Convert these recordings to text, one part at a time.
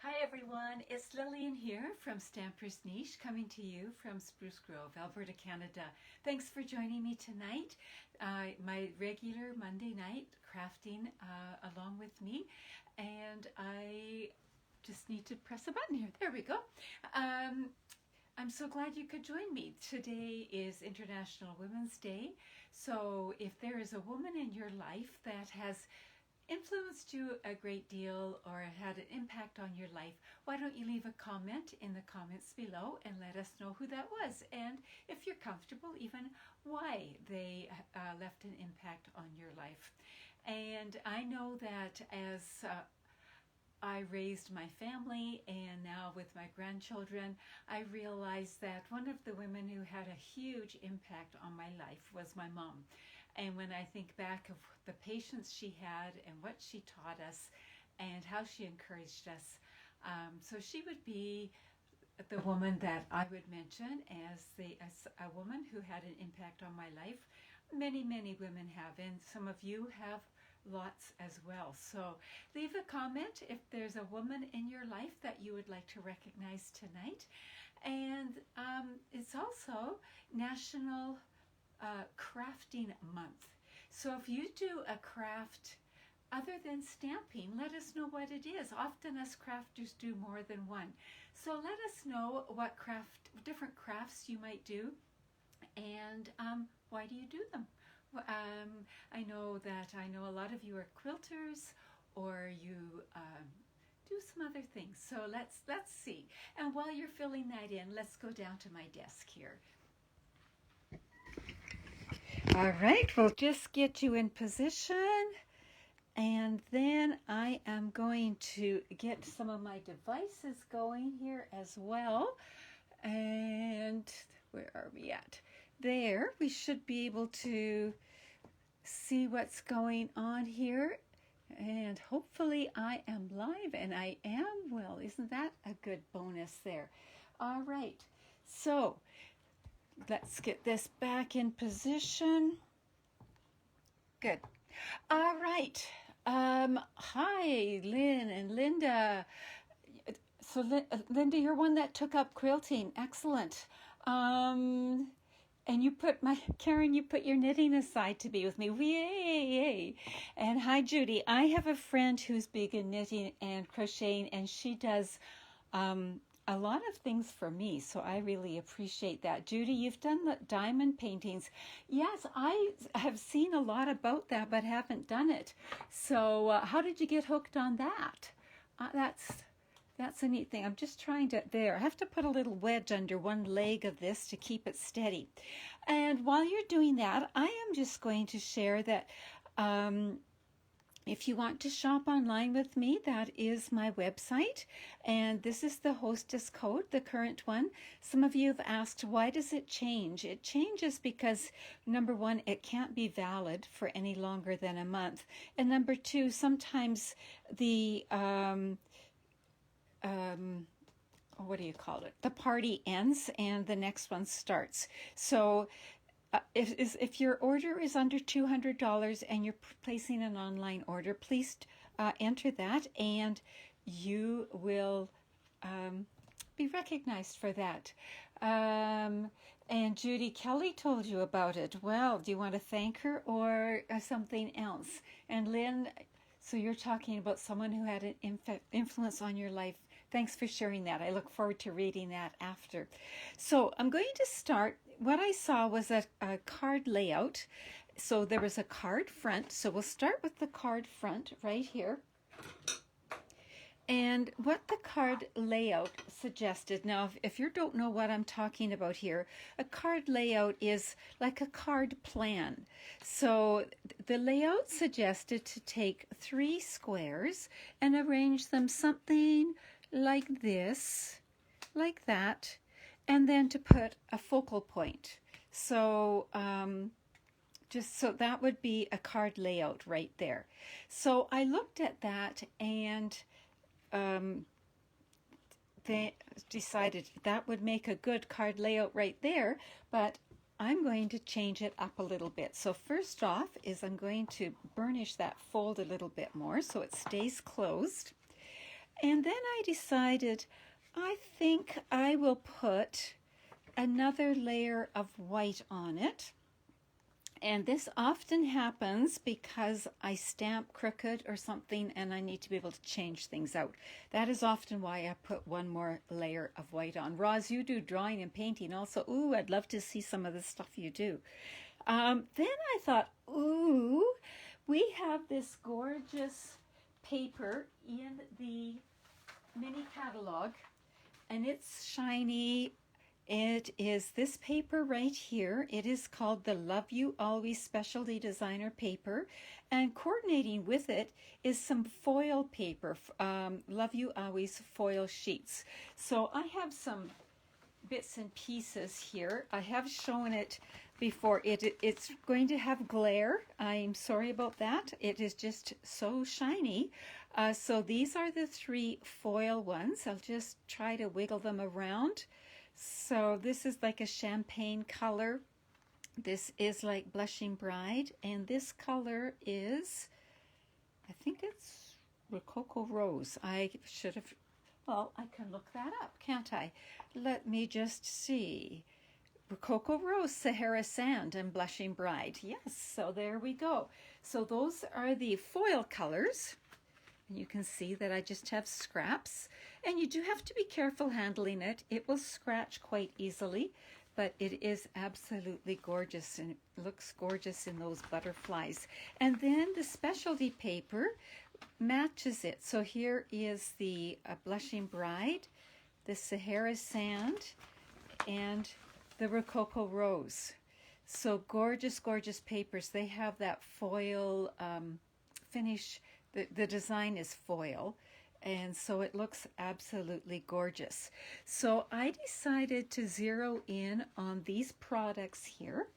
Hi everyone, it's Lillian here from Stamper's Niche, coming to you from Spruce Grove, Alberta, Canada. Thanks for joining me tonight, my regular Monday night crafting along with me, and I just need to press a button here. There we go. I'm so glad you could join me. Today is International Women's Day, so if there is a woman in your life that has influenced you a great deal or had an impact on your life, why don't you leave a comment in the comments below and let us know who that was, and if you're comfortable, even why they left an impact on your life. And I know that as I raised my family, and now with my grandchildren, I realized that one of the women who had a huge impact on my life was my mom. And when I think back of the patience she had and what she taught us and how she encouraged us, so she would be the woman that I would mention as a woman who had an impact on my life. Many women have, and some of you have lots as well. So leave a comment if there's a woman in your life that you would like to recognize tonight. And it's also National Crafting Month. So if you do a craft other than stamping, let us know what it is. Often us crafters do more than one. So let us know what different crafts you might do, and why do you do them? I know a lot of you are quilters, or you do some other things. So let's see. And while you're filling that in, let's go down to my desk here. All right, we'll just get you in position, and then I am going to get some of my devices going here as well. And where are we at? There, we should be able to see what's going on here, and hopefully I am live, and I am. Well, isn't that a good bonus there? All right, so let's get this back in position. Good. All right. Hi, Lynn and Linda. So Linda, you're one that took up quilting. Excellent. And Karen, you put your knitting aside to be with me. Yay! And hi, Judy. I have a friend who's big in knitting and crocheting, and she does a lot of things for me, so I really appreciate that. Judy, you've done the diamond paintings. Yes, I have seen a lot about that, but haven't done it. So how did you get hooked on that? That's a neat thing. I'm just trying to, there, I have to put a little wedge under one leg of this to keep it steady. And while you're doing that, I am just going to share that if you want to shop online with me, that is my website. And this is the hostess code, the current one. Some of you have asked, why does it change? It changes because, number one, it can't be valid for any longer than a month. And number two, sometimes the what do you call it? The party ends and the next one starts. So if your order is under $200 and you're placing an online order, please enter that, and you will be recognized for that. And Judy Kelly told you about it. Well, do you want to thank her or something else? And Lynn, so you're talking about someone who had an influence on your life. Thanks for sharing that. I look forward to reading that after. So I'm going to start. What I saw was a card layout. So there was a card front. So we'll start with the card front right here. And what the card layout suggested, now if you don't know what I'm talking about here, a card layout is like a card plan. So the layout suggested to take 3 squares and arrange them something like this, like that, and then to put a focal point. So just so that would be a card layout right there. So I looked at that, and they decided that would make a good card layout right there, but I'm going to change it up a little bit. So first off is I'm going to burnish that fold a little bit more so it stays closed. And then I decided, I think I will put another layer of white on it. And this often happens because I stamp crooked or something and I need to be able to change things out. That is often why I put one more layer of white on. Roz, you do drawing and painting also. Ooh, I'd love to see some of the stuff you do. Then I thought, ooh, we have this gorgeous paper in the mini catalog and it's shiny. It is this paper right here. It is called the Love You Always Specialty Designer paper, and coordinating with it is some foil paper, Love You Always foil sheets. So I have some bits and pieces here. I have shown it before. It's going to have glare. I'm sorry about that. It is just so shiny. So these are the 3 foil ones. I'll just try to wiggle them around. So this is like a champagne color. This is like Blushing Bride. And this color is, I think it's Rococo Rose. I should have, well, I can look that up, can't I? Let me just see. Rococo Rose, Sahara Sand, and Blushing Bride. Yes, so there we go. So those are the foil colors. And you can see that I just have scraps. And you do have to be careful handling it. It will scratch quite easily, but it is absolutely gorgeous and it looks gorgeous in those butterflies. And then the specialty paper matches it. So here is the Blushing Bride, the Sahara Sand, and the Rococo Rose. So gorgeous, gorgeous papers. They have that foil finish. The design is foil, and so it looks absolutely gorgeous. So I decided to zero in on these products here.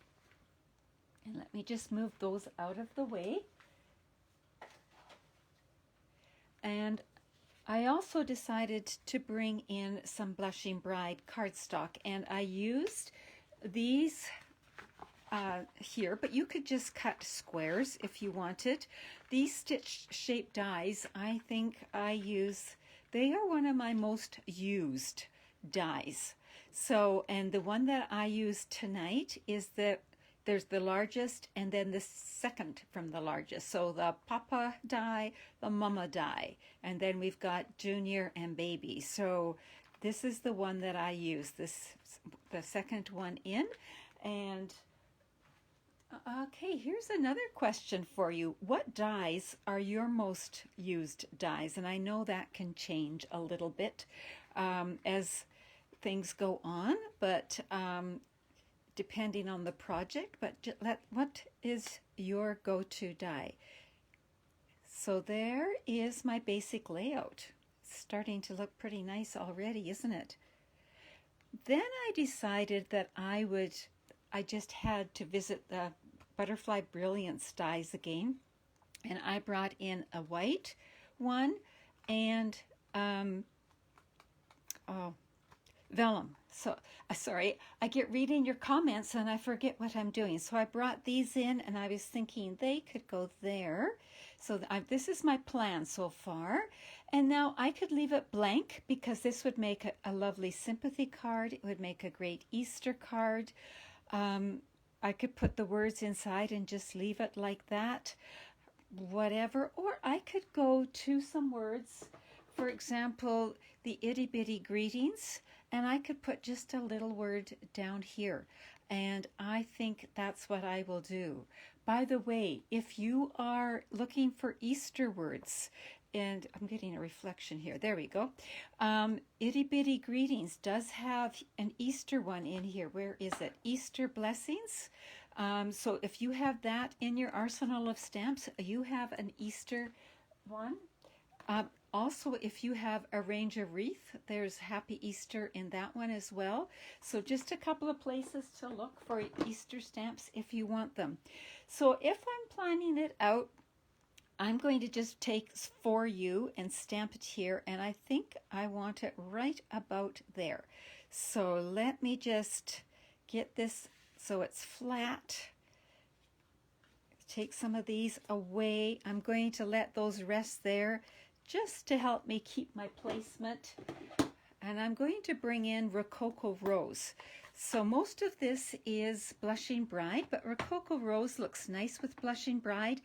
And let me just move those out of the way. And I also decided to bring in some Blushing Bride cardstock, and I used these here, but you could just cut squares if you wanted. These stitch shape dies, I think I use, they are one of my most used dies. So, and the one that I use tonight is there's the largest and then the second from the largest. So the Papa die, the Mama die, and then we've got Junior and Baby. So this is the one that I use, the second one in. And okay, here's another question for you. What dies are your most used dies? And I know that can change a little bit as things go on, but depending on the project. But what is your go-to die? So there is my basic layout. It's starting to look pretty nice already, isn't it? Then I decided that I just had to visit the Butterfly Brilliance dies again, and I brought in a white one and vellum. So sorry, I get reading your comments and I forget what I'm doing. So I brought these in and I was thinking they could go there. So this is my plan so far. And now I could leave it blank because this would make a lovely sympathy card. It would make a great Easter card. I could put the words inside and just leave it like that, whatever. Or I could go to some words, for example, the itty bitty greetings, and I could put just a little word down here. And I think that's what I will do. By the way, if you are looking for Easter words, and I'm getting a reflection here. There we go. Itty Bitty Greetings does have an Easter one in here. Where is it? Easter Blessings. So if you have that in your arsenal of stamps, you have an Easter one. Also, if you have Arrange a Wreath, there's Happy Easter in that one as well. So just a couple of places to look for Easter stamps if you want them. So if I'm planning it out, I'm going to just take For You and stamp it here, and I think I want it right about there. So let me just get this so it's flat. Take some of these away. I'm going to let those rest there just to help me keep my placement. And I'm going to bring in Rococo Rose. So most of this is Blushing Bride, but Rococo Rose looks nice with Blushing Bride,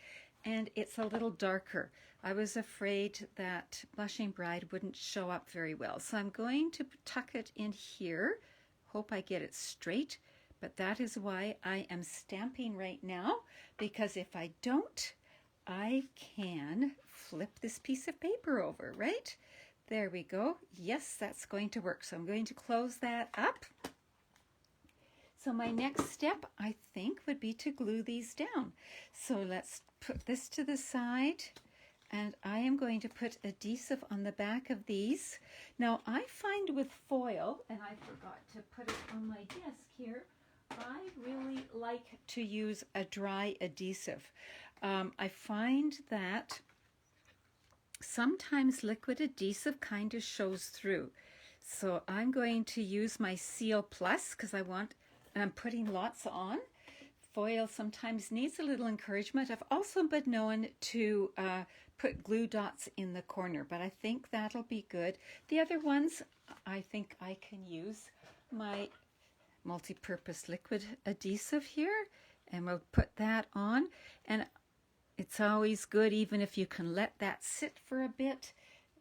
and it's a little darker. I was afraid that Blushing Bride wouldn't show up very well. So I'm going to tuck it in here. Hope I get it straight, but that is why I am stamping right now, because if I don't, I can flip this piece of paper over, right? There we go. Yes, that's going to work. So I'm going to close that up. So my next step, I think, would be to glue these down. So let's put this to the side, and I am going to put adhesive on the back of these. Now I find with foil, and I forgot to put it on my desk here, I really like to use a dry adhesive. I find that sometimes liquid adhesive kind of shows through. So I'm going to use my Seal Plus because I want, and I'm putting lots on. Foil sometimes needs a little encouragement. I've also been known to put glue dots in the corner, but I think that'll be good. The other ones, I think I can use my multi-purpose liquid adhesive here, and we'll put that on. And it's always good, even if you can let that sit for a bit.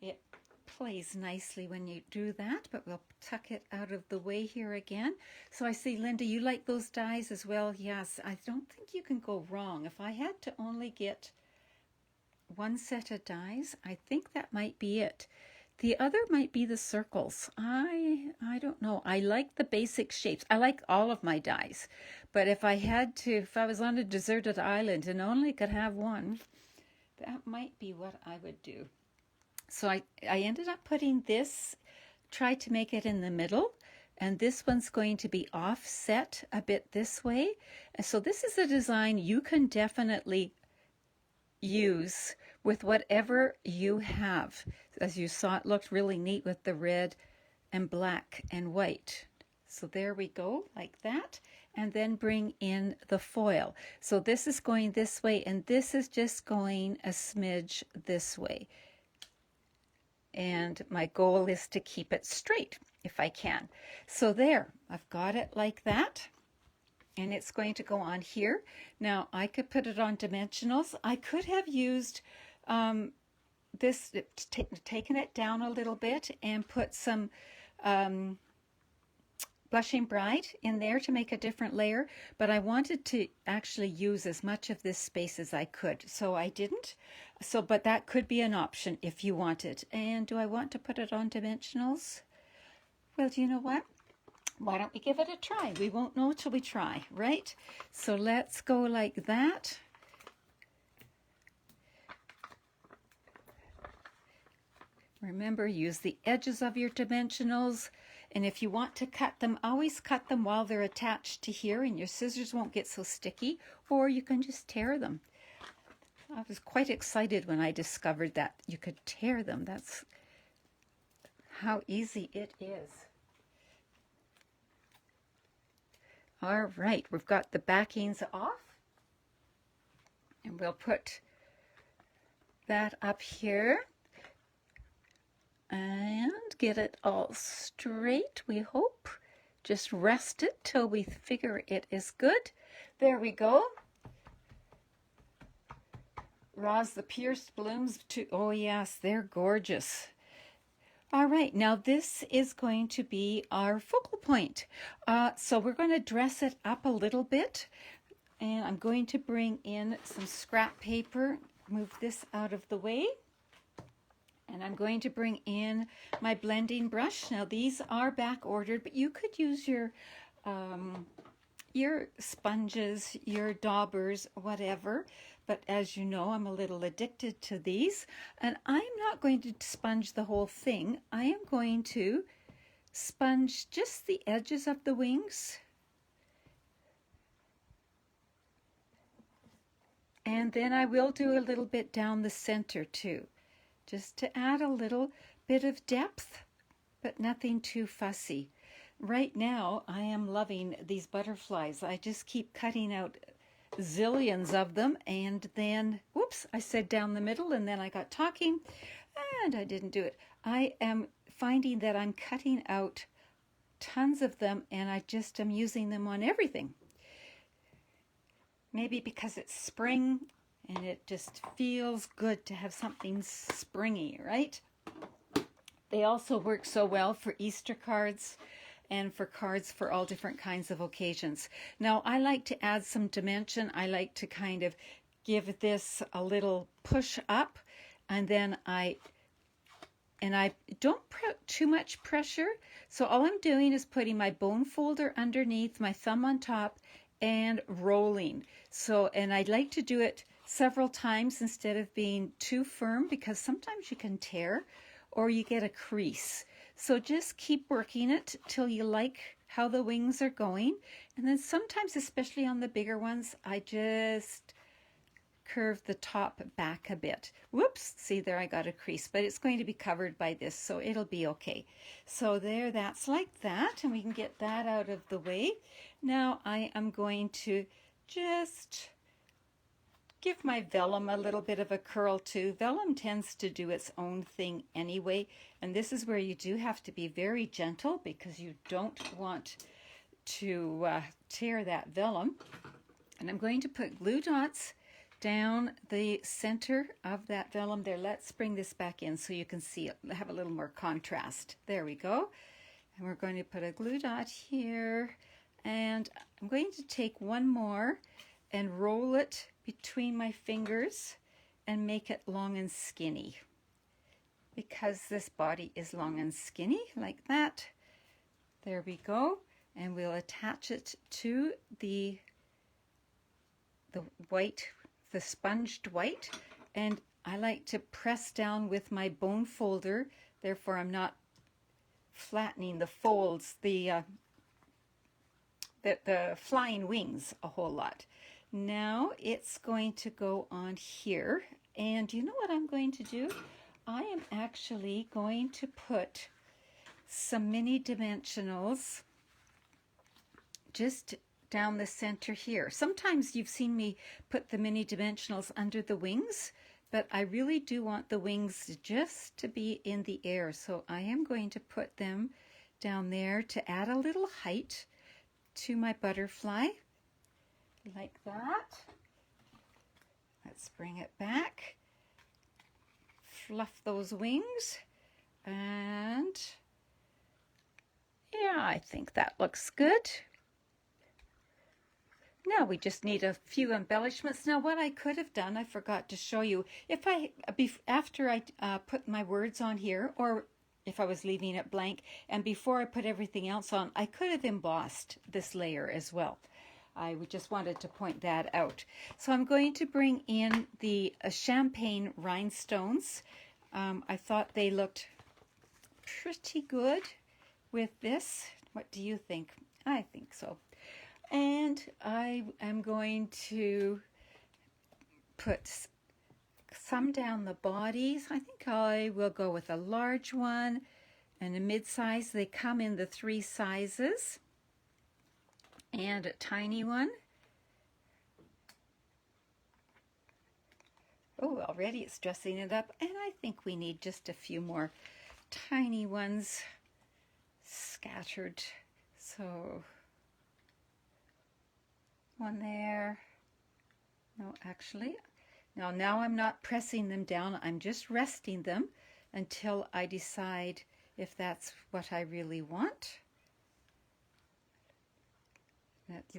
It plays nicely when you do that, but we'll tuck it out of the way here again. So I see, Linda, you like those dies as well? Yes, I don't think you can go wrong. If I had to only get one set of dies, I think that might be it. The other might be the circles. I don't know. I like the basic shapes. I like all of my dies. But if I had to, if I was on a deserted island and only could have one, that might be what I would do. So I ended up putting this, tried to make it in the middle, and this one's going to be offset a bit this way. So this is a design you can definitely use with whatever you have. As you saw, it looked really neat with the red and black and white. So there we go, like that. And then bring in the foil. So this is going this way, and this is just going a smidge this way. And my goal is to keep it straight if I can. So there, I've got it like that. And it's going to go on here. Now, I could put it on dimensionals. I could have used this, taken it down a little bit and put some Blushing Bride in there to make a different layer, but I wanted to actually use as much of this space as I could, so I didn't. So, but that could be an option if you wanted. And do I want to put it on dimensionals? Well, do you know what? Why don't we give it a try? We won't know till we try, right? So let's go like that. Remember, use the edges of your dimensionals. And if you want to cut them, always cut them while they're attached to here, and your scissors won't get so sticky, or you can just tear them. I was quite excited when I discovered that you could tear them. That's how easy it is. All right, we've got the backings off, and we'll put that up here and get it all straight, we hope. Just rest it till we figure it is good. There we go. Roz, the pierced blooms too. Oh yes, they're gorgeous. All right, now this is going to be our focal point. So we're going to dress it up a little bit, and I'm going to bring in some scrap paper, move this out of the way, and I'm going to bring in my blending brush. Now these are back ordered, but you could use your sponges, your daubers, whatever. But as you know, I'm a little addicted to these, and I'm not going to sponge the whole thing. I am going to sponge just the edges of the wings. And then I will do a little bit down the center too, just to add a little bit of depth, but nothing too fussy. Right now, I am loving these butterflies. I just keep cutting out zillions of them. And then, whoops, I said down the middle, and then I got talking and I didn't do it. I am finding that I'm cutting out tons of them, and I just am using them on everything. Maybe because it's spring and it just feels good to have something springy, right? They also work so well for Easter cards and for cards for all different kinds of occasions. Now, I like to add some dimension. I like to kind of give this a little push up, and then I don't put too much pressure. So all I'm doing is putting my bone folder underneath, my thumb on top, and rolling. So, and I like to do it several times instead of being too firm, because sometimes you can tear or you get a crease. So just keep working it till you like how the wings are going. And then sometimes, especially on the bigger ones, I just curve the top back a bit. Whoops, see there, I got a crease, but it's going to be covered by this, so it'll be okay. So there, that's like that, and we can get that out of the way. Now I am going to just give my vellum a little bit of a curl too. Vellum tends to do its own thing anyway, and this is where you do have to be very gentle, because you don't want to tear that vellum. And I'm going to put glue dots down the center of that vellum there. Let's bring this back in so you can see it, have a little more contrast. There we go. And we're going to put a glue dot here, and I'm going to take one more and roll it between my fingers and make it long and skinny, because this body is long and skinny like that. There we go. And we'll attach it to the white, the sponged white, and I like to press down with my bone folder, therefore I'm not flattening the folds, the flying wings a whole lot. Now it's going to go on here, and you know what I'm going to do? I am actually going to put some mini dimensionals just down the center here. Sometimes you've seen me put the mini dimensionals under the wings, but I really do want the wings just to be in the air. So I am going to put them down there to add a little height to my butterfly, like that. Let's bring it back, fluff those wings, and yeah, I think that looks good. Now we just need a few embellishments. Now what I could have done, I forgot to show you, if after I put my words on here, or if I was leaving it blank, and before I put everything else on, I could have embossed this layer as well. I just wanted to point that out. So I'm going to bring in the champagne rhinestones. I thought they looked pretty good with this. What do you think? I think so. And I am going to put some down the bodies. I think I will go with a large one and a mid-size. They come in the 3 sizes. And a tiny one. Oh, already it's dressing it up. And I think we need just a few more tiny ones scattered. So one there. No, actually. Now I'm not pressing them down. I'm just resting them until I decide if that's what I really want.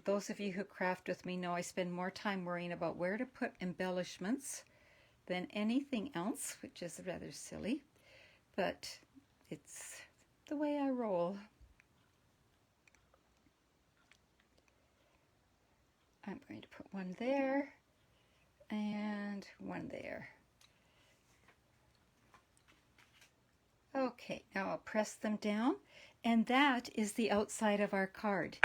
Those of you who craft with me know I spend more time worrying about where to put embellishments than anything else, which is rather silly, but it's the way I roll. I'm going to put one there and one there. Okay, now I'll press them down, and that is the outside of our card.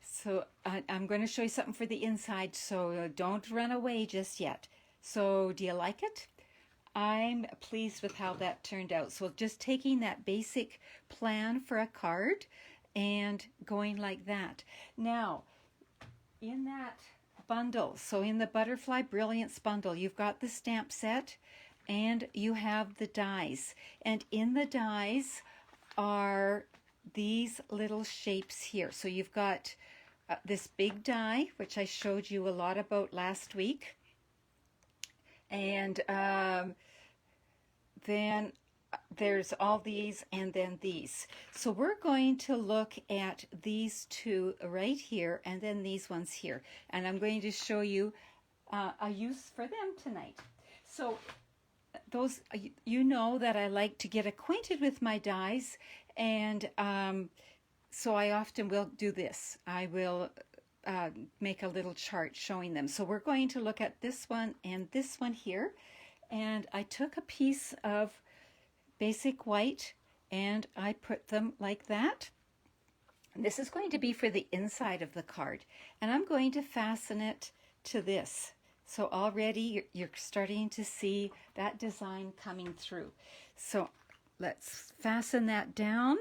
So I'm going to show you something for the inside, so don't run away just yet. So do you like it? I'm pleased with how that turned out. So just taking that basic plan for a card and going like that. Now, in that bundle. So in the Butterfly Brilliance Bundle, you've got the stamp set and you have the dies. And in the dies are these little shapes here. So you've got this big die, which I showed you a lot about last week. And then there's all these and then these. So we're going to look at these two right here and then these ones here. And I'm going to show you a use for them tonight. So those, you know that I like to get acquainted with my dies, and so I often will do this. I will make a little chart showing them. So we're going to look at this one and this one here. And I took a piece of basic white and I put them like that. And this is going to be for the inside of the card. And I'm going to fasten it to this. So already you're starting to see that design coming through. So let's fasten that down.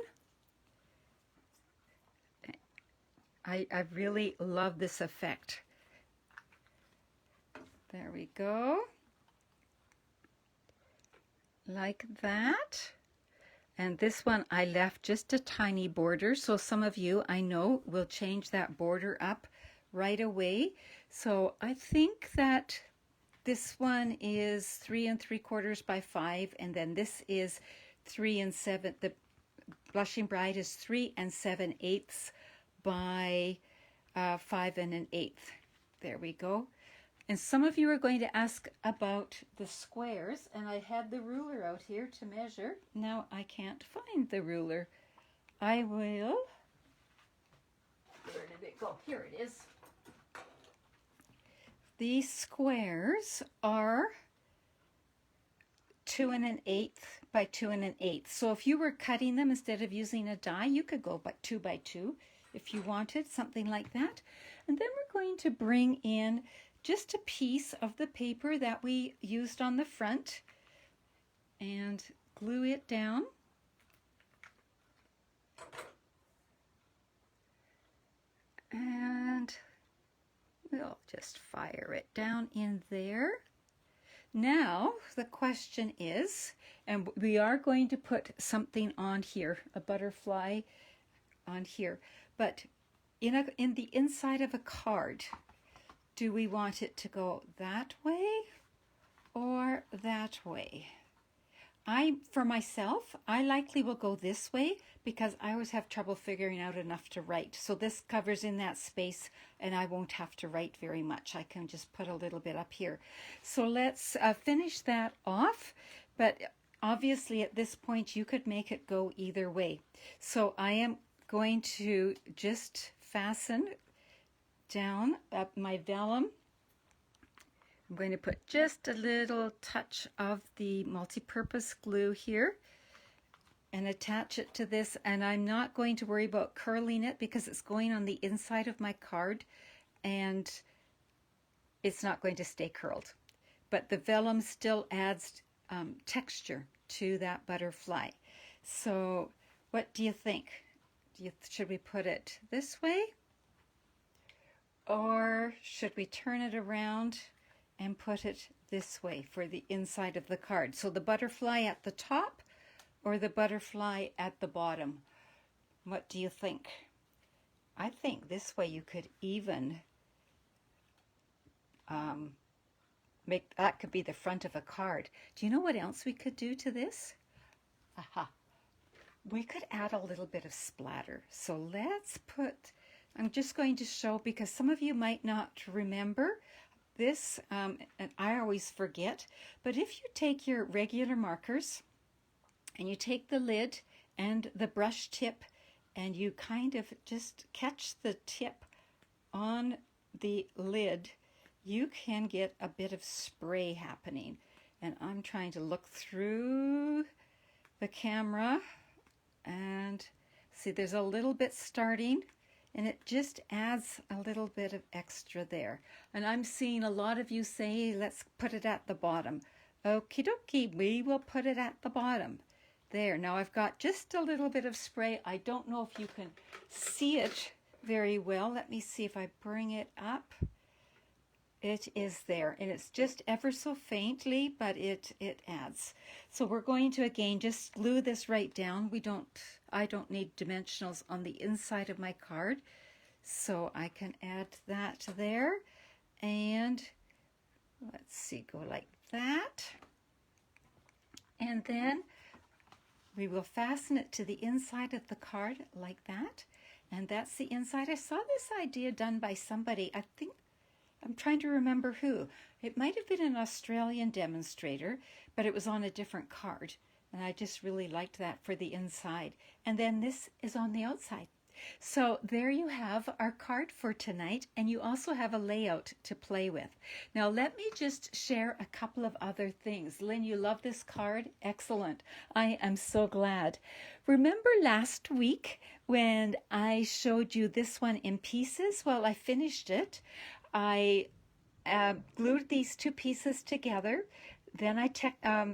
I really love this effect. There we go. Like that. And this one I left just a tiny border, so some of you I know will change that border up right away. So I think that this one is 3 3/4 by 5, and then this is 3 7. The Blushing Bride is 3 7/8 by 5 1/8. There we go. And some of you are going to ask about the squares, and I had the ruler out here to measure. Now I can't find the ruler. I will. Where did it go? Here it is. These squares are 2 1/8 by 2 1/8. So if you were cutting them instead of using a die, you could go by 2 by 2 if you wanted, something like that. And then we're going to bring in just a piece of the paper that we used on the front and glue it down. And we'll just fire it down in there. Now the question is, and we are going to put something on here, a butterfly on here, but in the inside of a card, do we want it to go that way or that way? For myself, I likely will go this way because I always have trouble figuring out enough to write. So this covers in that space and I won't have to write very much. I can just put a little bit up here. So let's finish that off. But obviously at this point you could make it go either way. So I am going to just fasten down my vellum. I'm going to put just a little touch of the multi-purpose glue here and attach it to this, and I'm not going to worry about curling it because it's going on the inside of my card and it's not going to stay curled. But the vellum still adds texture to that butterfly. So what do you think? Should we put it this way? Or should we turn it around and put it this way for the inside of the card? So the butterfly at the top or the butterfly at the bottom? What do you think? I think this way you could even make that could be the front of a card. Do you know what else we could do to this? Aha. We could add a little bit of splatter. So let's put, I'm just going to show because some of you might not remember this, and I always forget, but if you take your regular markers and you take the lid and the brush tip and you kind of just catch the tip on the lid, you can get a bit of spray happening. And I'm trying to look through the camera and see there's a little bit starting, and it just adds a little bit of extra there. And I'm seeing a lot of you say, let's put it at the bottom. Okie dokie, we will put it at the bottom. There, now I've got just a little bit of spray. I don't know if you can see it very well. Let me see if I bring it up. It is there, and it's just ever so faintly, but it adds. So we're going to again just glue this right down. I don't need dimensionals on the inside of my card, so I can add that there. And let's see, go like that. And then we will fasten it to the inside of the card like that. And that's the inside. I saw this idea done by somebody, I think, I'm trying to remember who. It might have been an Australian demonstrator, but it was on a different card. And I just really liked that for the inside. And then this is on the outside. So there you have our card for tonight, and you also have a layout to play with. Now let me just share a couple of other things. Lynn, you love this card? Excellent. I am so glad. Remember last week when I showed you this one in pieces? Well, I finished it. I glued these two pieces together. Then I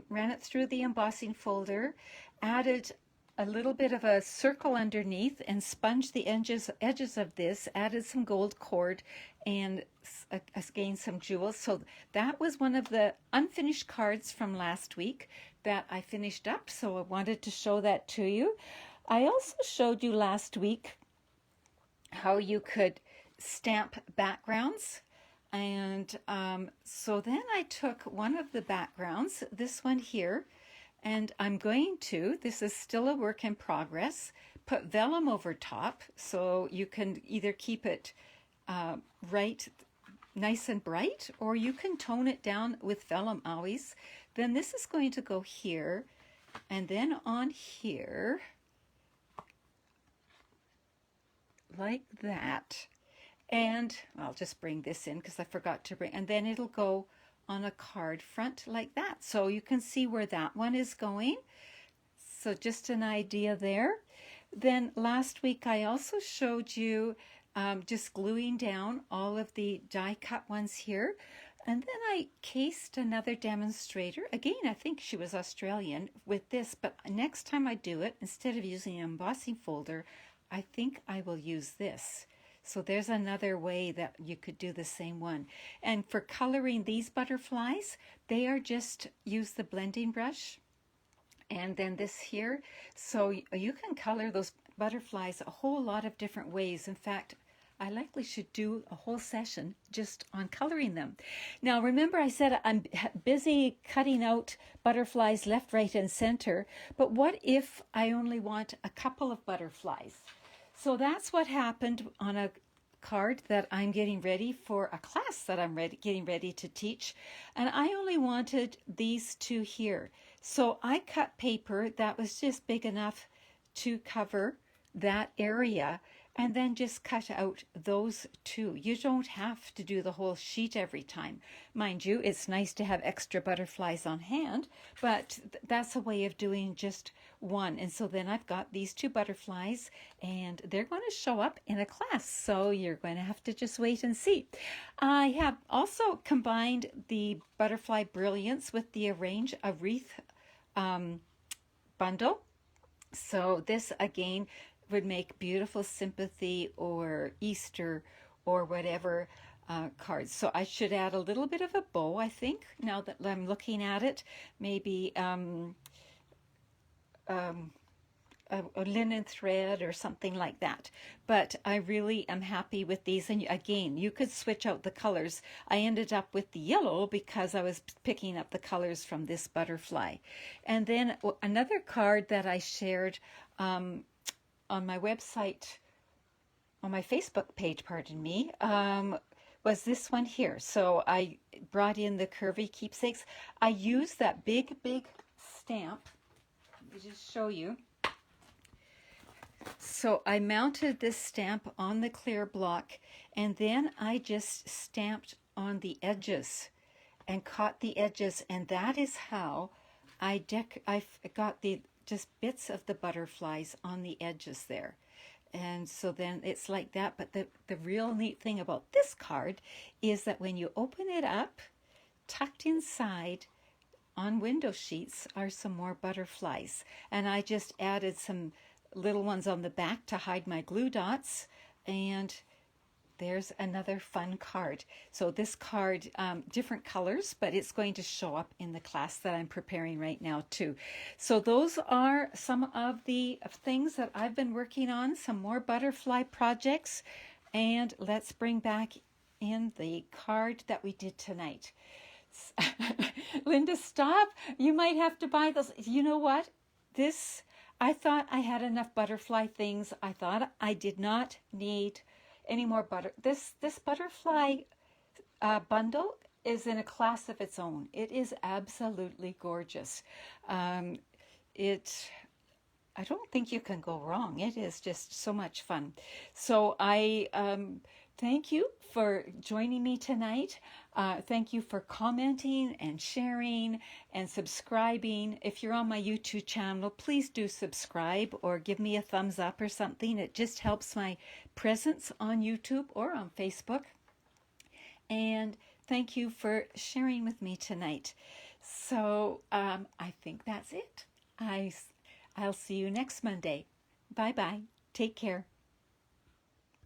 ran it through the embossing folder, added a little bit of a circle underneath and sponged the edges of this, added some gold cord and again some jewels. So that was one of the unfinished cards from last week that I finished up. So I wanted to show that to you. I also showed you last week how you could stamp backgrounds. And so then I took one of the backgrounds, this one here, and I'm going to, this is still a work in progress, put vellum over top so you can either keep it nice and bright, or you can tone it down with vellum always. Then this is going to go here, and then on here, like that. And I'll just bring this in because I forgot to bring, and then it'll go on a card front like that. So you can see where that one is going. So just an idea there. Then last week I also showed you just gluing down all of the die cut ones here. And then I cased another demonstrator. Again, I think she was Australian with this, but next time I do it, instead of using an embossing folder, I think I will use this. So there's another way that you could do the same one. And for coloring these butterflies, they are just use the blending brush. And then this here. So you can color those butterflies a whole lot of different ways. In fact, I likely should do a whole session just on coloring them. Now, remember I said I'm busy cutting out butterflies left, right, and center. But what if I only want a couple of butterflies? So that's what happened on a card that I'm getting ready for a class that I'm getting ready to teach. And I only wanted these two here. So I cut paper that was just big enough to cover that area, and then just cut out those two. You don't have to do the whole sheet every time. Mind you, it's nice to have extra butterflies on hand, but that's a way of doing just one. And so then I've got these two butterflies, and they're going to show up in a class. So you're going to have to just wait and see. I have also combined the Butterfly Brilliance with the Arrange a Wreath bundle. So this again would make beautiful sympathy or Easter or whatever cards. So I should add a little bit of a bow, I think, now that I'm looking at it. Maybe a linen thread or something like that. But I really am happy with these. And again, you could switch out the colors. I ended up with the yellow because I was picking up the colors from this butterfly. And then another card that I shared on my website, on my Facebook page, pardon me, was this one here. So I brought in the curvy keepsakes. I used that big stamp. Let me just show you. So I mounted this stamp on the clear block, and then I just stamped on the edges and caught the edges, and that is how I got the just bits of the butterflies on the edges there. And so then it's like that. But the real neat thing about this card is that when you open it up, tucked inside on window sheets are some more butterflies. And I just added some little ones on the back to hide my glue dots, and there's another fun card. So this card, different colors, but it's going to show up in the class that I'm preparing right now too. So those are some of the things that I've been working on, some more butterfly projects, and let's bring back in the card that we did tonight. Linda, stop. You might have to buy those. You know what? I thought I had enough butterfly things. I thought I did not need any more butter. This butterfly bundle is in a class of its own. It is absolutely gorgeous. I don't think you can go wrong. It is just so much fun. So I thank you for joining me tonight. Thank you for commenting and sharing and subscribing. If you're on my YouTube channel, please do subscribe or give me a thumbs up or something. It just helps my presence on YouTube or on Facebook. And thank you for sharing with me tonight. So I think that's it. I'll see you next Monday. Bye-bye. Take care.